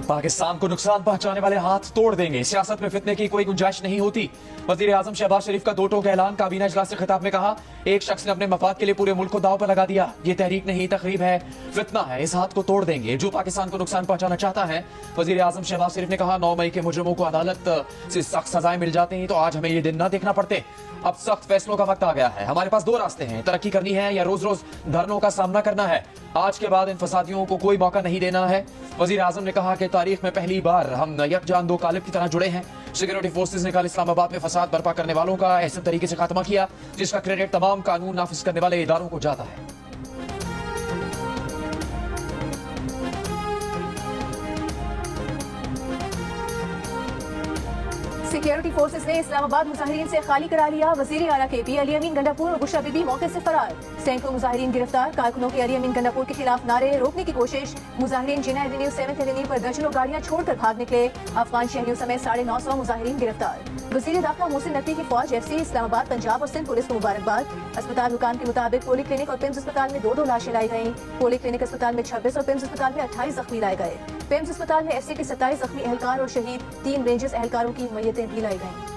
पाकिस्तान को नुकसान पहुंचाने वाले हाथ तोड़ देंगे, सियासत में फितने की कोई गुंजाइश नहीं होती। वजीर आजम शहबाज शरीफ का दो टोक ऐलान। काबीना इजलास से खिताब में कहा, एक शख्स ने अपने मफाद के लिए पूरे मुल्क को दांव पर लगा दिया। ये तहरीक नहीं, तकरीब है, फितना है, इस हाथ को तोड़ देंगे जो पाकिस्तान को नुकसान पहुंचाना चाहता है। वजीर आजम शहबाज शरीफ ने कहा, 9 मई के मुजरिमों को अदालत से सख्त सजाएं मिल जाती हैं तो आज हमें ये दिन न देखना पड़ते। अब सख्त फैसलों का वक्त आ गया है। हमारे पास दो रास्ते हैं, तरक्की करनी है या रोज रोज धरनों का सामना करना है। आज के बाद इन फसादियों को कोई मौका नहीं देना है। वजीर आजम ने कहा कि तारीख में पहली बार हम यकजान दो कालिब की तरह जुड़े हैं। सिक्योरिटी फोर्सेज ने कल इस्लामाबाद में फसाद बर्पा करने वालों का ऐसे तरीके से खात्मा किया जिसका क्रेडिट तमाम कानून नाफिज करने वाले इदारों को जाता है। सिक्योरिटी फोर्सेस ने इस्लामाबाद मुजाहिरीन से खाली करा लिया। वजीर आला KP अली अमीन गंडापुर और बुशरा बीबी मौके से फरार। सैकड़ों मुजाहिरीन गिरफ्तार। कारकुनों की अली अमीन गंडापुर के खिलाफ नारे रोकने की कोशिश। मुजाहिरीन जिना एवेन्यू 7th एवेन्यू पर दर्जनों गाड़ियां छोड़कर भाग निकले। अफगान शहरियों समेत 950 मुजाहिरीन गिरफ्तार। वजीर दाखिला मोहसिन नकवी की फौज FC इस्लामाबाद पंजाब और सिंध पुलिस को मुबारकबाद। अस्पताल हुकाम के मुताबिक पोली क्लिनिक और पिम्स अस्पताल में 2 लाशें लाई गयी। पोली क्लिनिक अस्पताल में 26 और पिम्स अस्पताल में 28 जख्मी लाए गए। पिम्स अस्पताल में FC के 27 जख्मी एहलकार और शहीद 3 रेंजर्स एहलकारों की मैयतें भी लाई गयी।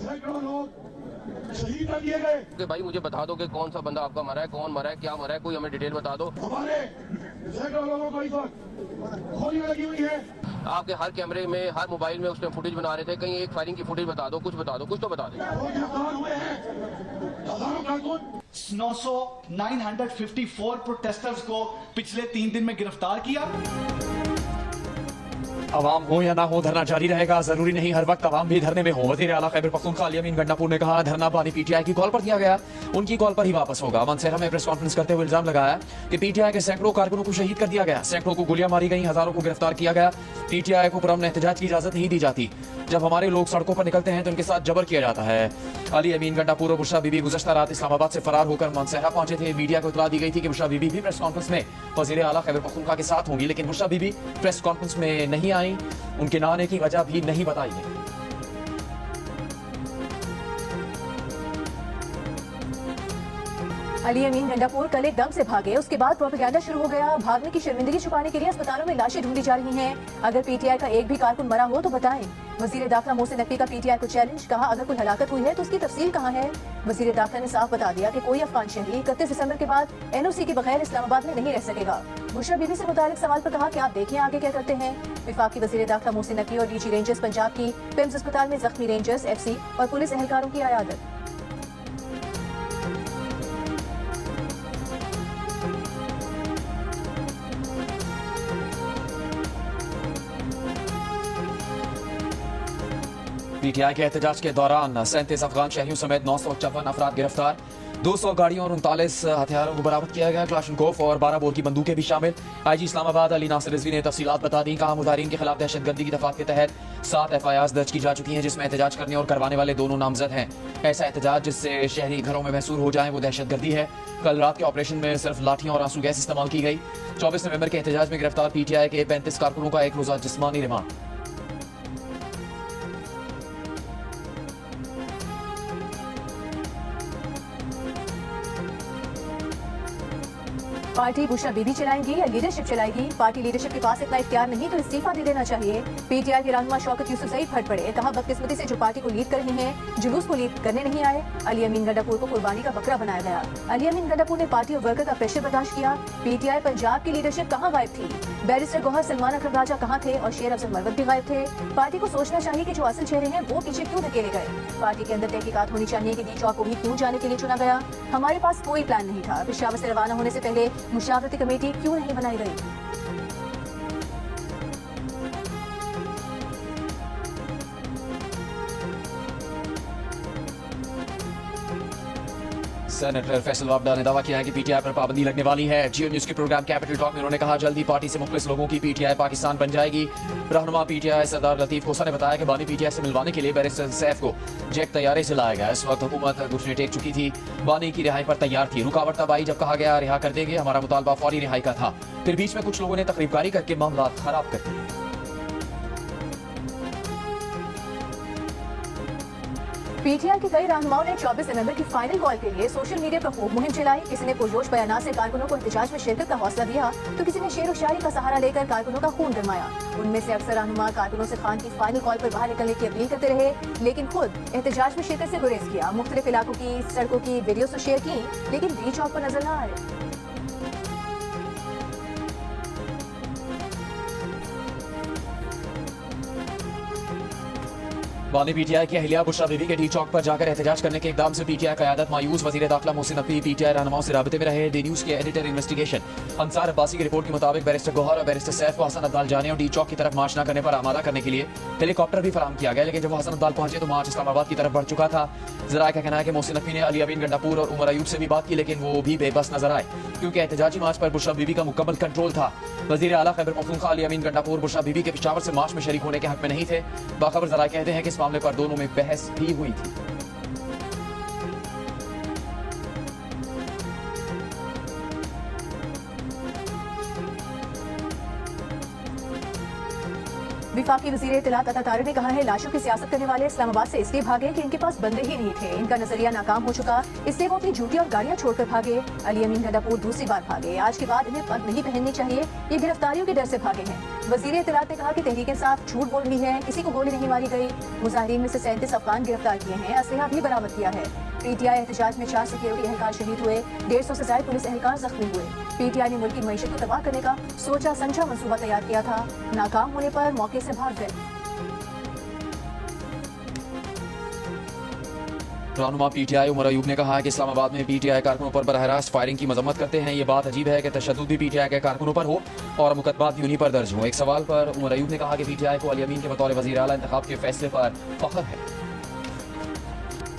सैकड़ों लोग शहीद कर दिए गए। कि भाई मुझे बता दो कि कौन सा बंदा आपका मरा है, कौन मरा है, क्या मरा है, कोई हमें डिटेल बता दो। हमारे सैकड़ों लोगों को इस वक्त गोलियां लगी हुई है। आपके हर कैमरे में, हर मोबाइल में उसमें फुटेज बना रहे थे, कहीं एक फायरिंग की फुटेज बता दो, कुछ तो बता दो। वो गिरफ्तार हुए हैं हजारों कारकुन। 954 प्रोटेस्टर्स को पिछले 3 दिन में गिरफ्तार किया। अवाम हो या ना हो, धरना जारी रहेगा। जरूरी नहीं हर वक्त अवाम भी धरने में हो। वजीर आला खैबर पख्तूनख्वा अली अमीन गंडापुर ने कहा, धरना पानी PTI की कॉल पर दिया गया, उनकी कॉल पर ही वापस होगा। मनसेरा में प्रेस कॉन्फ्रेंस करते हुए इल्जाम लगाया कि PTI के सैकड़ों कारकुनों को शहीद कर दिया गया, सैकड़ों को गोलियां मारी गई, हजारों को गिरफ्तार किया गया। PTI को पुरअमन एहतजाज की इजाजत नहीं दी जाती। जब हमारे लोग सड़कों पर निकलते हैं तो उनके साथ जबर किया जाता है। अली अमीन गंडापुर और बुशरा बीबी गुज़श्ता रात इस्लामाबाद से फरार होकर मनसेरा पहुंचे थे। मीडिया को इतला दी गई थी कि बुशरा बीबी भी प्रेस कॉन्फ्रेंस में वजीर आला खैबर पख्तूनख्वा के साथ होंगी, लेकिन बुशरा बीबी प्रेस कॉन्फ्रेंस में नहीं आई। उनके न आने की वजह भी नहीं बताई गई। अली अमीन गंडापुर कल एक दम से भागे, उसके बाद प्रोपेगेंडा शुरू हो गया। भागने की शर्मिंदगी छुपाने के लिए अस्पतालों में लाशें ढूंढी जा रही हैं। अगर PTI का एक भी कारकुन मरा हो तो बताएं। वजीर दाखिला मोहसिन नकवी का PTI को चैलेंज। कहा, अगर कोई हलाकत हुई है तो उसकी तफसील कहाँ है। वजीर दाखिला ने साफ बता दिया कि कोई अफगान शहरी 31 दिसंबर के बाद NOC के बगैर इस्लामाबाद में नहीं रह सकेगा। बुशरा बीबी से मुतालिक सवाल पर कहा कि आप देखें आगे क्या करते हैं। विफाकी वजीर दाखिला मोहसिन नकवी और DG रेंजर्स पंजाब की पिम्स अस्पताल में जख्मी रेंजर्स FC और पुलिस एहलकारों की अयादत। PTI के एहतजाज के दौरान 37 अफगान शहरियों समेत 954 अफराद गिरफ्तार। 200 गाड़ियों और 39 हथियारों को बरामद किया गया। क्लाशनकोफ और 12 बोर की बंदूकें भी शामिल। IG इस्लामाबाद अली नासिर रिजवी ने तफसीलात बता दी। कहा, मुजाहिरीन के खिलाफ दहशतगर्दी की दफात के तहत 7 FIRs दर्ज की जा चुकी हैं, जिसमें एहतजाज करने और करवाने वाले दोनों नामजद हैं। ऐसा एहतजाज जिससे शहरी घरों में महसूर हो जाए वो दहशतगर्दी है। कल रात के ऑपरेशन में सिर्फ लाठियां और आंसू गैस इस्तेमाल की गई। 24 नवंबर के एहतजाज में गिरफ्तार PTI के 35 कारकुनों का 1 रोजा जिस्मानी रिमांड। पार्टी बुशरा बीबी चलाएंगी या लीडरशिप चलाएगी। पार्टी लीडरशिप के पास इतना इख्तियार नहीं तो इस्तीफा दे देना चाहिए। PTI के रहनुमा शौकत यूसुफजई फट पड़े। कहा, बदकिस्मती से जो पार्टी को लीड कर रही हैं, जुलूस को लीड करने नहीं आए। अली अमीन गंडापुर को कुर्बानी का बकरा बनाया गया। अली अमीन गंडापुर ने पार्टी और वर्कर का प्रेशर बर्दाश्त किया। PTI पंजाब की लीडरशिप कहाँ गायब थी। बैरिस्टर गौहर सलमान अकरम राजा कहाँ थे और शेर अफजल मरवत भी गायब थे। पार्टी को सोचना चाहिए कि जो असल चेहरे हैं वो पीछे क्यों धकेले गए। पार्टी के अंदर तहकीकात होनी चाहिए कि डी चौक को भी क्यों जाने के लिए चुना गया। हमारे पास कोई प्लान नहीं था। पेशावर से रवाना होने से पहले मुशावरती कमेटी क्यों नहीं बनाई गई। सेनेटर फैसल वाबडा ने दावा किया है कि PTI पर पाबंदी लगने वाली है। जियो न्यूज के प्रोग्राम कैपिटल टॉक में उन्होंने कहा, जल्दी पार्टी से मुखलिस लोगों की PTI पाकिस्तान बन जाएगी। रहनुमा PTI सरदार लतीफ खोसा ने बताया कि बानी PTI से मिलवाने के लिए बैरिस्टर सैफ को जेट तैयारे से लाया गया। इस वक्त हुकूमत घुटने टेक चुकी थी, बानी की रिहाई पर तैयार थी। रुकावट तब आई जब कहा गया रिहा कर देंगे। हमारा मुतालबा फौरी रिहाई का था, फिर बीच में कुछ लोगों ने तकरीबकारी करके मामला खराब कर दिए। पीटीआई के कई रहनुमाओं ने 24 नवंबर की फाइनल कॉल के लिए सोशल मीडिया पर खूब मुहिम चलाई। किसी ने पुरजोश बयानात से कारकुनों को एहतजाज में शिरकत का हौसला दिया, तो किसी ने शेर व शायरी का सहारा लेकर कारकुनों का खून गरमाया। उनमें से अक्सर रहनुमा कारकुनों से खान की फाइनल कॉल पर बाहर निकलने की अपील करते रहे, लेकिन खुद एहतजाज में शिरकत से गुरेज किया। मुख्तलिफ इलाकों की सड़कों की वीडियोस तो शेयर की, लेकिन डी चौक पर नजर न आए। वानी पीटीआई की अहलिया बुशरा बीबी के डी चौक पर जाकर एहतजाज करने के इकदाम से पीटीआई क़यादत मायूस। वज़ीर दाखिला मोहसिन नकवी पीटीआई रहनुमाओं से राबते में रहे। डी न्यूज़ के एडिटर इन्वेस्टिगेशन अंसार अब्बासी की रिपोर्ट के मुताबिक बैरिस्टर गौहर और बैरिस्टर सैफ को हसन अब्दाल जाने और डी चौक की तरफ मार्च न करने पर आमादा करने के लिए हेलीकॉप्टर भी फराहम किया गया, लेकिन जब हसन अब्दाल पहुंचे तो मार्च इस्लामाबाद की तरफ बढ़ चुका था। ज़राए का कहना है कि मोहसिन नकवी ने अली अमीन गंडापुर और उमर अयूब से भी बात की, लेकिन वो भी बेबस नजर आए, क्योंकि एहतजाजी मार्च पर बुशरा बीबी का मुकम्मल कंट्रोल था। वज़ीर आला खैबर पख्तूनख्वा अली अमीन गंडापुर बुशरा बीबी के पेशावर से मार्च में शरीक होने के हक में नहीं थे। बाखबर ज़राए कहते हैं कि इस मामले पर दोनों में बहस भी हुई थी। विफाकी वज़ीर इत्तलात अता तारिक ने कहा है, लाशों की सियासत करने वाले इस्लामाबाद से इसलिए भागे कि इनके पास बंदे ही नहीं थे। इनका नजरिया नाकाम हो चुका, इसलिए वो अपनी जूती और गाड़ियां छोड़कर भागे। अली अमीन गंडापुर दूसरी बार भागे। आज के बाद इन्हें पग नहीं पहननी चाहिए, ये गिरफ्तारियों के डर से भागे हैं। वज़ीर इत्तलात ने कहा कि तहरीक इंसाफ झूठ बोल रही है, किसी को गोली नहीं मारी गई। मुजाहिरीन में से 37 अफगान गिरफ्तार किए हैं, असलहा भी बरामद किया है। पीटीआई एहतजाज में 4 सिक्योरिटी एहलकार शहीद हुए, 150 से ज्यादा पुलिस एहलकार जख्मी हुए। पीटीआई ने मुल्क की मईशत को तबाह करने का सोचा समझा मंसूबा तैयार किया था, नाकाम होने पर मौके से भाग गए। रहनुमा पीटीआई उमर अयूब ने कहा है कि इस्लामाबाद में पीटीआई कारकुनों पर बरह रास्त फायरिंग की मजम्मत करते हैं। ये बात अजीब है कि तशद्दुद भी पीटीआई के कारकुनों पर हो और मुकदमात भी उन्हीं पर दर्ज हो। एक सवाल पर उमर अयूब ने कहा कि पीटीआई को अली अमीन के बतौर वज़ीर आला इंतखाब के फैसले पर फख्र है।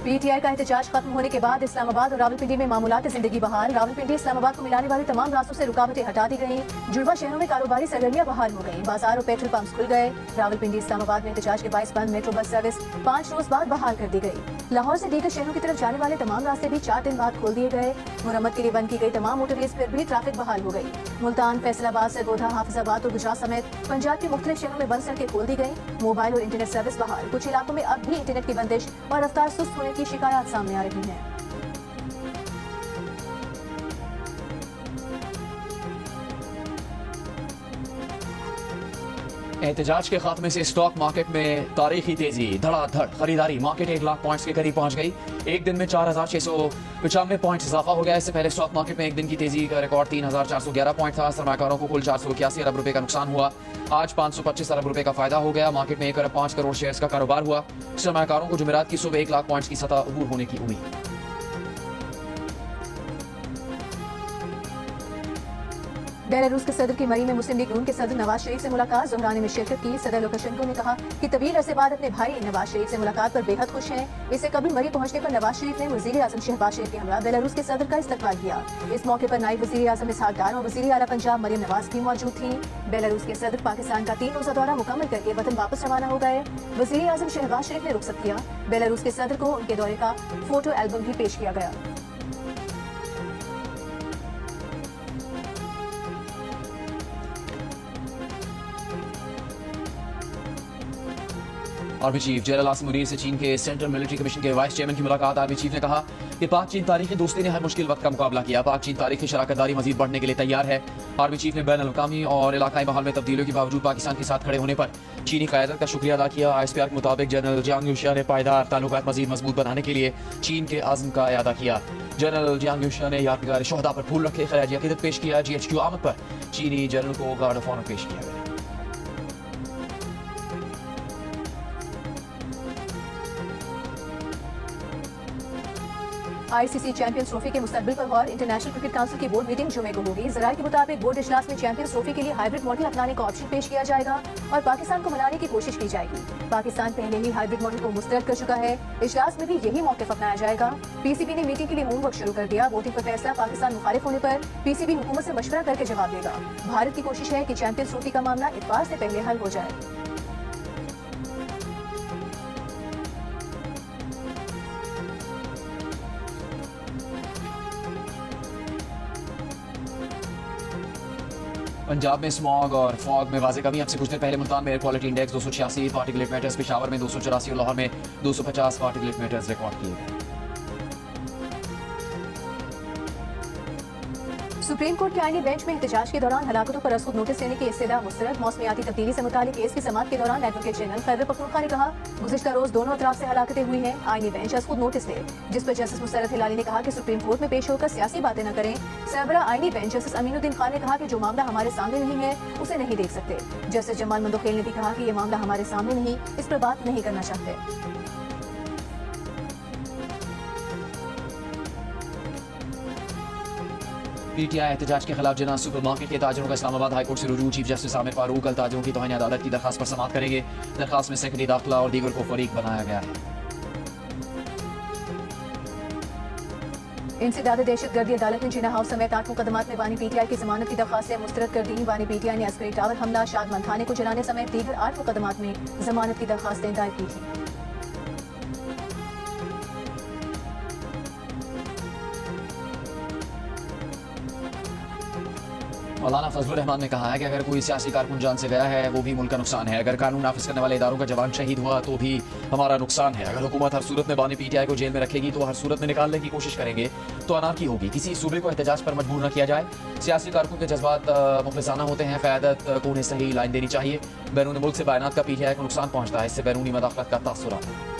पीटीआई का एहतजाज खत्म होने के बाद इस्लामाबाद और रावलपिंडी में मामूलात जिंदगी बहाल। रावलपिंडी इस्लामाबाद को मिलाने वाले तमाम रास्तों से रुकावटें हटा दी गयी। जुड़वा शहरों में कारोबारी सरगर्मियां बहाल हो गयी। बाजार और पेट्रोल पंप खुल गए। रावलपिंडी इस्लामाबाद में एहतजाज के बाइस बंद मेट्रो बस सर्विस 5 रोज बाद बहाल कर दी गयी। लाहौर से दीगर शहरों की तरफ जाने वाले तमाम रास्ते भी 4 दिन बाद खोल दिए गए। मुरम्मत के लिए बंद की गई तमाम मोटरवेज पर भी ट्रैफिक बहाल हो गयी। मुल्तान, फैसलाबाद, सरगोधा, हाफिजाबाद और गुजरात समेत पंजाब के मुख्तलिफ शहरों में बंद सड़कें खोल दी गयी। मोबाइल और इंटरनेट सर्विस बहाल। कुछ इलाकों में अब भी इंटरनेट की बंदिश और रफ्तार सुस्त होने की शिकायत सामने आ रही है। एहतजाज के खात्मे से स्टॉक मार्केट में तारीखी तेजी, धड़ाधड़ खरीदारी। मार्केट 1 लाख पॉइंट्स के करीब पहुंच गई। एक दिन में 4695 पॉइंट्स इजाफा हो गया। इससे पहले स्टॉक मार्केट में एक दिन की तेजी का रिकॉर्ड 3411 पॉइंट था। सरमाकारों को कुल 481 अरब रुपए का नुकसान हुआ। आज 525 अरब रुपए का फायदा हो गया। मार्केट में 1 अरब 5 करोड़ शेयर्स का कारोबार हुआ। सरमाकारों को जुमेरात की सुबह 1 लाख पॉइंट्स की सतह अबूर होने की उम्मीद। बेलारूस के सदर की मरी में मुस्लिम लीग नून के सदर नवाज शरीफ से मुलाकात। ज़ोहरानी में शिरकत की। सदर लुकाशेंको ने कहा कि तवील अरसे बाद अपने भाई नवाज शरीफ से मुलाकात पर बेहद खुश हैं। इससे कबल मरी पहुंचने पर नवाज शरीफ ने वज़ीर आज़म शहबाज शरीफ के हमरा बेलारूस के सदर का इस्तकबाल किया। इस मौके पर नायब वज़ीर आज़म इसहाक डार और वज़ीर आला पंजाब मरियम नवाज भी मौजूद थी। बेलारूस के सदर पाकिस्तान का 3 रोज़ा दौरा मुकम्मल करके वतन वापस रवाना हो गए। वज़ीर आज़म शहबाज शरीफ ने रुखसत किया। बेलारूस के सदर को उनके दौरे का फोटो एल्बम भी पेश किया गया। Army chief general Asim Munir से चीन के सेंट्रल मिलिट्री कमीशन के वाइस चेयरमैन की मुलाकात। आर्मी चीफ ने कहा कि पाक चीन तारीखी दोस्ती ने हर मुश्किल वक्त का मुकाबला किया। पाक चीन तारीखी शराकतदारी मजीद बढ़ने के लिए तैयार है। आर्मी चीफ ने बैन-उल-अक़वामी और इलाकाई माहौल में तब्दीलियों के बावजूद पाकिस्तान के साथ खड़े होने पर चीनी क़यादत का शुक्रिया अदा किया। ISPR के मुताबिक जनरल जियांग यूशिया ने पायदार ताल्लुकात मजीद मजबूत बनाने के लिए चीन के आज़म का इयादा किया। जनरल जियांग यूशिया ने यादगार शोहदा पर फूल रखे, खराज अकीदत पेश किया। GHQ आमद पर चीनी जनरल को गार्ड ऑफ ऑनर पेश किया गया। ICC चैंपियंस ट्रॉफी के मुस्तकबिल पर गौर। इंटरनेशनल क्रिकेट काउंसिल की बोर्ड मीटिंग जुमे को होगी। ज़राए के मुताबिक बोर्ड इजलास में चैंपियंस ट्रॉफी के लिए हाइब्रिड मॉडल अपनाने का ऑप्शन पेश किया जाएगा और पाकिस्तान को मनाने की कोशिश की जाएगी। पाकिस्तान पहले ही हाइब्रिड मॉडल को मुस्तरद कर चुका है। इजलास में भी यही मौक़िफ़ अपनाया जाएगा। PCB ने मीटिंग के लिए होमवर्क शुरू कर दिया। वोटिंग पर फैसला पाकिस्तान मुखालिफ होने पर PCB हुकूमत से मशवरा करके जवाब देगा। भारत की कोशिश है कि चैंपियंस ट्रॉफी का मामला इतवार से पहले हल हो जाए। पंजाब में स्मॉग और फॉग में वाज़ेह कमी। अब से कुछ देर पहले मुल्तान में air quality index 286 particulate matters, Peshawar में 284 और लाहौर में 250 पार्टिकुलेट मैटर्स रिकॉर्ड किए गए। सुप्रीम कोर्ट के आईनी बेंच में एहतजाज के दौरान हलाकतों पर खुद नोटिस देने की इस्तदा मुस्तरद। मौसमियाती तब्दीली से मुतालिक केस की समाअत के दौरान एडवोकेट जनरल खैबर पख्तूनख्वा ने कहा, गुज़िश्ता रोज दोनों अतराफ से हलाकतें हुई हैं, आईनी बेंच खुद नोटिस दे। जिस पर जस्टिस मुस्तरद हिलाली ने कहा कि सुप्रीम कोर्ट में पेश होकर सियासी बातें न करें। सरबरा आईनी बेंच जस्टिस अमीनुद्दीन खान ने कहा कि जो मामला हमारे सामने नहीं है उसे नहीं देख सकते। जस्टिस जमाल मंदोखेल ने भी कहा कि ये मामला हमारे सामने नहीं, इस पर बात नहीं करना चाहते। पीटीआई एहतजाज के खिलाफ जना सुपरमार्केट के ताजरों का इस्लामाबाद हाईकोर्ट से रुजू। चीफ जस्टिस आमिर फारूक कल ताजरों की तौहीन अदालत की दरखास्त पर समाअत करेंगे। दरखास्त में सेक्रेटरी दाखिला और दीगर को फरीक बनाया गया है। इंसदाद दहशतगर्दी अदालत ने जिना हाउस समेत 8 मुकदमात में बानी पीटीआई की जमानत की दरखास्तें मुस्तरद कर दी। बानी पीटीआई ने अस्करी टावर हमला, शादमान थाने को जलाने समेत दीगर 8 मुकदमात में जमानत की दरखास्तें दायर की थी। मौलाना फजलुर रहमान ने कहा है कि अगर कोई सियासी कारकुन जान से गया है वो भी मुल्क का नुकसान है। अगर कानून नाफिज करने वाले इदारों का जवान शहीद हुआ तो भी हमारा नुकसान है। अगर हुकूमत हर सूरत में बानी पीटीआई को जेल में रखेगी तो हर सूरत में निकालने की कोशिश करेंगे तो अनारकी होगी। किसी सूबे को एहतजाज पर मजबूर न किया जाए। सियासी कारकुन के जज्बात मुखलिसाना होते हैं, क़यादत को उन्हें सही लाइन देनी चाहिए। बैरून मुल्क से बायनात का पीटीआई को नुकसान पहुंचता है, इससे बैरूनी मदाखलत का तासुर आता है।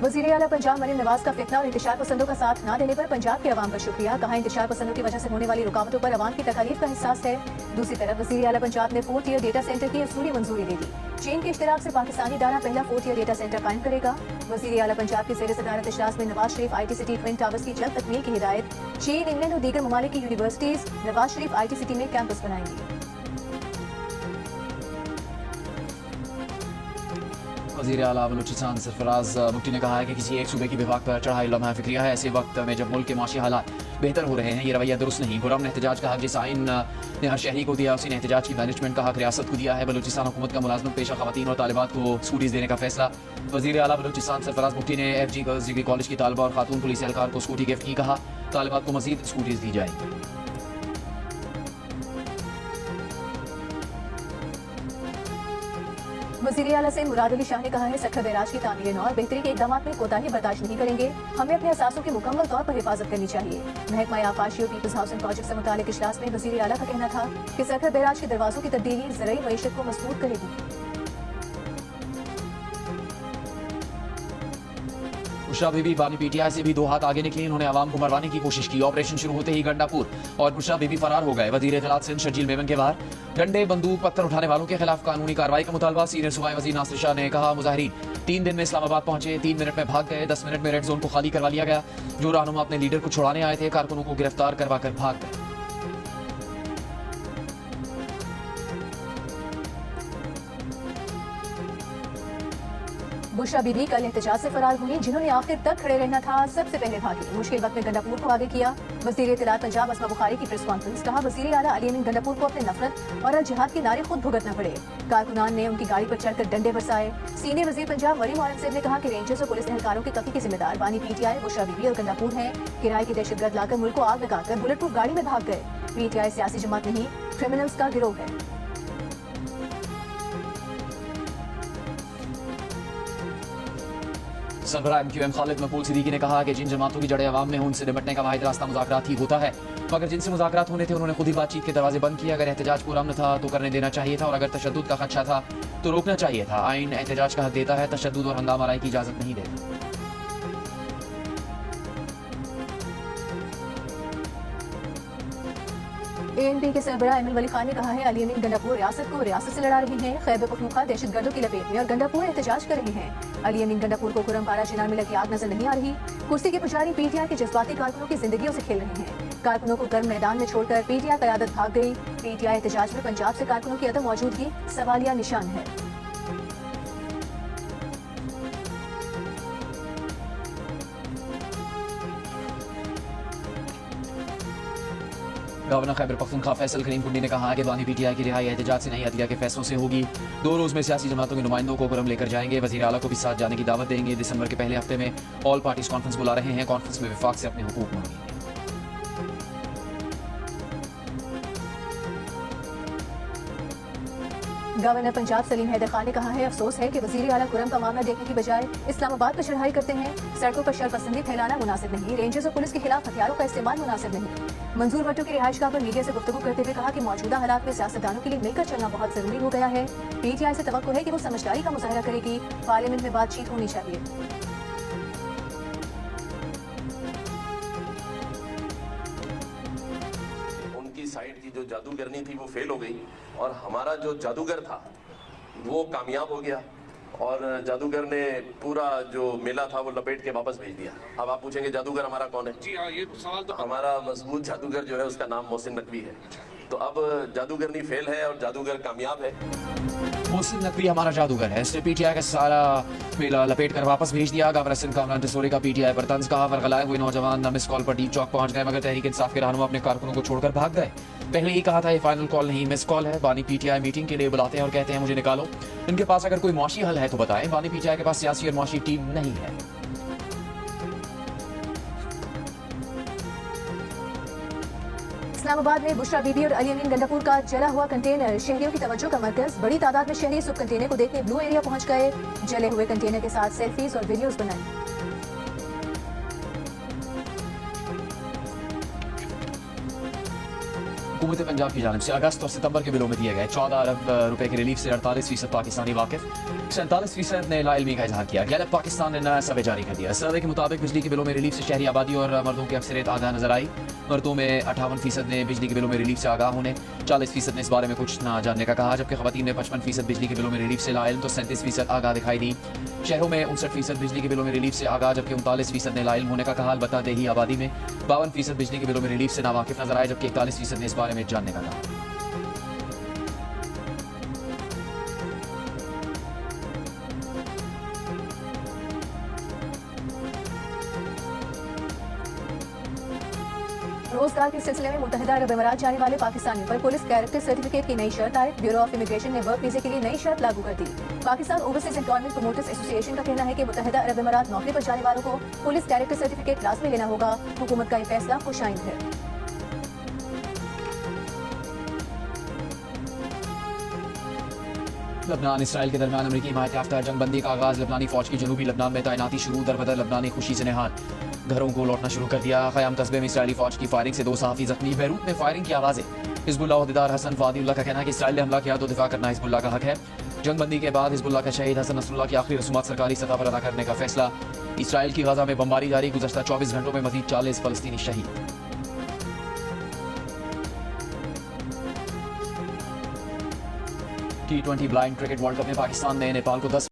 वज़ीर आला पंजाब मरीम नवाज का फितना और इंतशार पसंदों का साथ न देने पर पंजाब के अवाम का शुक्रिया। कहा, इंतशार पसंदों की वजह से होने वाली रुकावटों पर अवाम की तकलीफ का एहसास है। दूसरी तरफ वज़ीर आला पंजाब ने 4 टियर डेटा सेंटर की असूली मंजूरी दे दी। चीन के इश्तराक से पाकिस्तानी इदारा पहला 4 टियर डेटा सेंटर कायम करेगा। वज़ीर आला पंजाब की ज़ेर सदारत इजलास में Nawaz Sharif IT city twin towers की जल्द तकमील की हिदायत। चीन, इंग्लैंड और दीगर ममालिक की universities Nawaz Sharif IT city में कैंपस बनाएंगी। वज़ीर आला बलूचिस्तान सरफराज मुफ्ती ने कहा है कि किसी एक सूबे की विभाग पर चढ़ाई लम्हा फिक्रिया है। ऐसे वक्त में जब मुल्क के माशी हालात बेहतर हो रहे हैं ये रवैया दुरुस्त नहीं। गुरम ने एहतजाज का हक जिस आइन ने हर शहरी को दिया उसी ने एहतजाज की मैनेजमेंट का हक रियासत को दिया है। बलूचिस्तान हुकूमत का मुलाजमत पेशा खवातीन और तालिबात को स्कूटीज देने का फैसला। वज़ीर आला बलूचिस्तान सरफराज मुफ्ती ने FG गर्ल्स डिग्री कॉलेज की तालिबा और खातून पुलिस एहलकार को स्कूटी गिफ्ट की। कहा, तालिबात को मजीद स्कूटीज दी जाएगी। वज़ीर आला से मुराद अली शाह ने कहा है, सखर बैराज की तामीर नौ और बेहतरी के इकदाम में कोताही बर्दाश्त नहीं करेंगे। हमें अपने असासों की मुकम्मल तौर पर हिफाजत करनी चाहिए। महकमा आबपाशी और पीपल्स हाउसिंग प्रोजेक्ट से मुतालिक इजलास में वज़ीर आला का कहना था कि सखर बैराज के दरवाजों की तब्दीली ज़राई मईशत को मजबूत करेगी। बुशरा बीबी बानी पीटीआई से भी 2 हाथ आगे निकली। उन्होंने आवाम को मरवाने की कोशिश की। ऑपरेशन शुरू होते ही गंडापुर और बुशरा बीबी फरार हो गए। वजीर इत्तलात सिंध शर्जील मेमन के बाहर डंडे, बंदूक, पत्थर उठाने वालों के खिलाफ कानूनी कार्रवाई का मुतालबा। सीनियर सूबाई वजीर नासिर शाह ने कहा, मुजाहिरीन 3 दिन में इस्लामाबाद पहुंचे, 3 मिनट में भाग गए, 10 मिनट में रेड जोन को खाली करवा लिया गया। जो रहनुमा अपने लीडर को छुड़ाने आए थे कारकुनों को गिरफ्तार करवा कर भाग गए। बुशरा बीबी कल एहतजाज से फरार हुई। जिन्होंने आखिर तक खड़े रहना था सबसे पहले भागी। मुश्किल वक्त में गंडापुर को आगे किया। वज़ीर इत्तलात पंजाब अस्मा बुखारी की प्रेस कॉन्फ्रेंस। कहा, वज़ीर आला अली अमीन गंडापुर को अपने नफरत और अल जिहाद के नारे खुद भुगतना पड़े। कारकुनान ने उनकी गाड़ी पर चढ़कर डंडे बरसाए। सीनियर वज़ीर पंजाब मरीम औरंगजेब ने कहा कि रेंजर्स और पुलिस एहलकारों की कफी की जिम्मेदार बानी पीटीआई, बुशरा बीबी और गंडापुर हैं। किराए की दहशतगर्द लाकर मुल्क को आग लगाकर बुलेट प्रूफ गाड़ी में भाग गए। पीटीआई सियासी जमात नहीं, क्रिमिनल्स का गिरोह है। सरबरा MQM खालिद मकबूल सिद्दीकी ने कहा कि जिन जमातों की जड़ें अवाम में उनसे निपटने का वाहिद रास्ता मुज़ाकरात ही होता है। मगर जिनसे मुज़ाकरात होने थे उन्होंने खुद ही बातचीत के दरवाजे बंद किए। अगर एहतजाज पुरअमन था तो करने देना चाहिए था और अगर तशद्दुद का खदशा था तो रोकना चाहिए था। आइन एहतजाज का हक देता है, तशद्दुद और हंगामा आराई की इजाज़त नहीं देता। ANP के सरबराह अहमद वली खान ने कहा है, अली अमीन गंडापुर रियासत को रियासत से लड़ा रहे हैं। खैबर पख्तूनख्वा दहशतगर्दों की लपेट में और गंडापुर एहतजाज कर रहे हैं। अली अमीन गंडापुर को खुरमपारा चिनार में लगी आग नजर नहीं आ रही। कुर्सी के पुजारी पीटीआई के जज्बाती कारकुनों की जिंदगियों से खेल रहे हैं। कारकुनों को गर्म मैदान में छोड़कर पीटीआई क़यादत भाग गई। पीटीआई एहतजाज में पंजाब से कारकुनों की अदम मौजूदगी सवालिया निशान है। गवर्नर खैबर पख्तूनख्वा फैसल करीम कुंडी ने कहा कि बानी पीटीआई की रिहाई एहतजाज से नहीं अदलिया के फैसलों से होगी। 2 रोज में सियासी जमातों के नुमाइंदों को कुरम लेकर जाएंगे। वज़ीर आला को भी साथ जाने की दावत देंगे। दिसंबर के पहले हफ्ते में ऑल पार्टीज कॉन्फ्रेंस बुला रहे हैं। कॉन्फ्रेंस में विफाक से अपने हुकूक मांगेंगे। गवर्नर पंजाब सलीम हैदर खान ने कहा है, अफसोस है कि वजीर आला कुरम का मामला देखने की बजाय इस्लामाबाद पर चढ़ाई करते हैं। सड़कों पर शरपसंदी फैलाना मुनासिब नहीं। रेंजर्स और पुलिस के खिलाफ हथियारों का इस्तेमाल मुनासिब नहीं। मंजूर भट्टो की रिहाइशगाह पर मीडिया से गुफ्तगू करते हुए कहा कि मौजूदा हालात में सियासतदानों के लिए मिलकर चलना बहुत जरूरी हो गया है। पीटीआई से तवक्को है कि वो समझदारी का मुजाहरा करेगी। पार्लियामेंट में बातचीत होनी चाहिए। साइड की जो जादूगरनी थी वो फेल हो गई और हमारा जो जादूगर था वो कामयाब हो गया और जादूगर ने पूरा जो मेला था वो लपेट के वापस भेज दिया। अब आप पूछेंगे जादूगर हमारा कौन है? जी हाँ, ये सवाल तो हमारा मजबूत जादूगर जो है उसका नाम मोहसिन नकवी है। तो अब जादूगरनी फेल है और जादूगर कामयाब है। मोहसिन नकवी हमारा जादूगर है। इसने पीटीआई का सारा मेला लपेट कर वापस भेज दिया। गवर्नर सिंध कामरान जसोरी का पीटीआई पर तंज कहा। वरगलाए हुए नौजवान न मिस कॉल पर डीप चौक पहुंच गए, मगर तहरीक इंसाफ के रहनुमा अपने कारकुनों को छोड़कर भाग गए। पहले ही कहा था ये फाइनल कॉल नहीं मिस कॉल है। बानी पीटीआई मीटिंग के लिए बुलाते हैं और कहते हैं मुझे निकालो। इनके पास अगर कोई मुआशी हल है तो बताएं। बानी पीटीआई के पास सियासी और मुआशी टीम नहीं है। इस्लामाबाद में बुशरा बीबी और अली अमीन गंडापुर का जला हुआ कंटेनर शहरियों की तवज्जो का मरकज। बड़ी तादाद में शहरी सुब कंटेनर को देखने ब्लू एरिया पहुंच गए। जले हुए कंटेनर के साथ सेल्फीज और वीडियोस बनाए। हुकूमत पंजाब की जानिब से अगस्त और सितंबर के बिलों में दिए गए 14 अरब रुपए के रिलीफ से 48% पाकिस्तानी वाकिफ, 47% ने लाइलमी का इजहार किया। गैलप पाकिस्तान ने नया सर्वे जारी कर दिया। सर्वे के मुताबिक बिजली के बिलों में रिलीफ से शहरी आबादी और मर्दों की अक्सरियत आगाह नजर आई। मर्दों में 58% ने बिजली के बिलों में रिलीफ से आगाह होने, 40% ने इस बारे में कुछ ना जानने का कहा, जबकि खवातीन ने 55% बिजली के बिलों में रिलीफ से लाइल तो 37% आगाह दिखाई दी। शहरों में 59% बिजली के बिलों में रिलीफ से आगाह, जबकि 39% ने लाइल होने का कहा। अलबत्ता देही आबादी में 52% बिजली के बिलों में रिलीफ से नावाकिफ नजर आए, जबकि 41% ने इस बारे में जानने का कहा। रोजगार के सिलसिले में मुत्तहिदा अरब अमीरात जाने वाले पाकिस्तानियों पर पुलिस कैरेक्टर सर्टिफिकेट की नई शर्त आए। ब्यूरो ऑफ इमिग्रेशन ने वर्क वीजे के लिए नई शर्त लागू कर दी। Pakistan overseas employment promoters association का कहना है कि मुत्तहिदा अरब अमीरात नौकरी पर जाने वालों को पुलिस कैरेक्टर सर्टिफिकेट लाजमी लेना होगा। हुकूमत का यह फैसला खुशाइंद है। लबनान इसराइल के दरमियान अमरीकी हिमायत याफ्ता जंगबंदी का आगाज। लबनानी फौज की जनूबी लबनान में तैनाती शुरू। दरबदर लबनानी खुशी से निहाल, घरों को लौटना शुरू कर दिया। क़याम कस्बे में इसराइली फौज की फायरिंग से 2 सहाफ़ी जख्मी। बैरूत में फायरिंग की आवाज़ें। हिजबुल्लाह अहदेदार हसन फादिउल्लाह का कहना है कि इसराइल ने हमला किया तो दिफा करना हिजबुल्लाह का हक है। जंगबंदी के बाद हिजबुल्लाह के शहीद हसन नसरुल्लाह की आखिरी रसूमात सरकारी सतह पर अदा करने का फैसला। इसराइल की गाजा में बमबारी जारी। गुज़श्ता 24 घंटों में मज़ीद 40 फ़लस्तीनी शहीद। T20 blind cricket world cup में पाकिस्तान ने नेपाल को 10